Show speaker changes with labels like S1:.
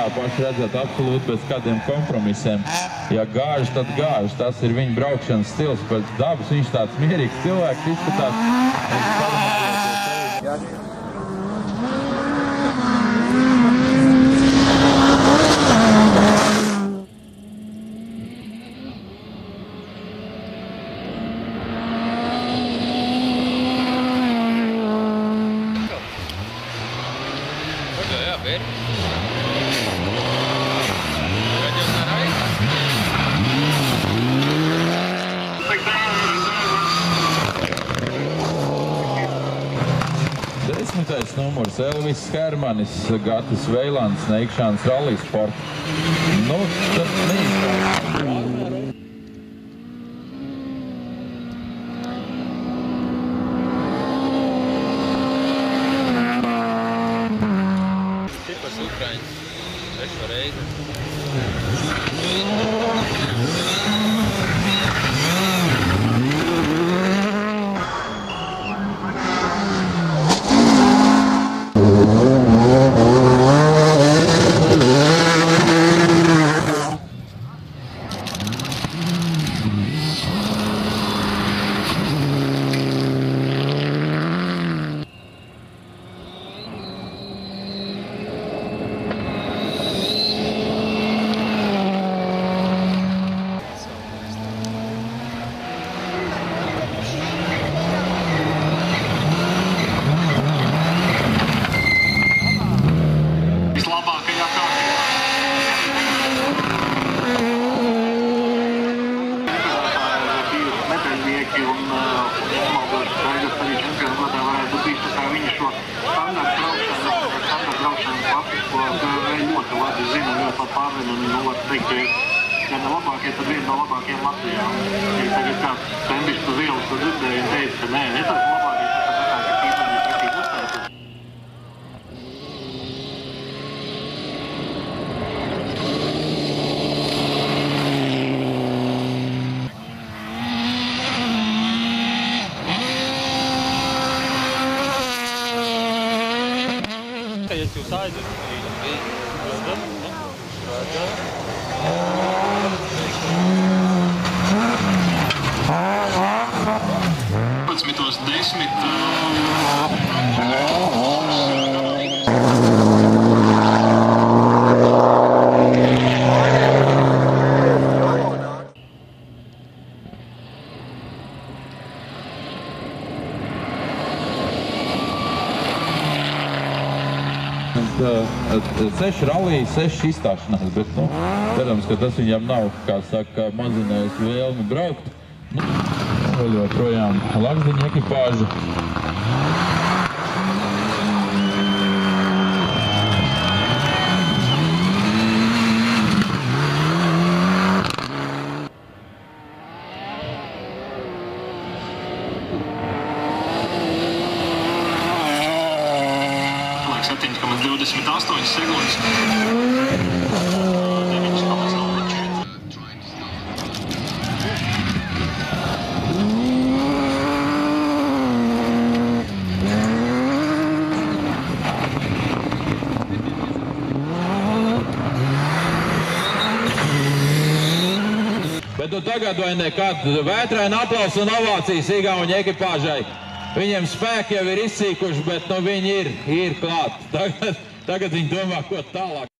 S1: kā paši redzat, absolūti bez kādiem kompromisiem. Ja gāž, tad gāž. Tas ir viņa braukšanas stils. Pēc dabas viņš tāds mierīgs cilvēks izskatās. Desmitais numurs Elvis Hermanis, Gatis Veilands, Neikšāns Rallija Sport. Nu, tad neizstāst.
S2: Tipas Ukraiņas, trešo reizi.
S3: Gan labākie, tad viena no labākajiem Latvijā. Ja tagad kāds tembišķi uz ielas to dzirdēja un teica, ka nē, es esmu labākais, tad tā kā tīpaņi pretīgi uzstājas.
S2: Ja jūs aizvedat,
S1: Seši rallija, seši izstāšanās, bet, nu, cerams, ka tas viņam nav, kā saka, mazinājis vēlmi braukt. Nu, vēl joprojām Lakzdiņa ekipāža.
S3: Laiks 7,28 sekundes.
S1: Bet tu tagad vai nekad vētraina aplausa un ovācijas Igauņu ekipāžai. Viņiem spēki jau ir izsīkuši, bet nu viņi ir klāt. Tagad viņi domā, ko tālāk.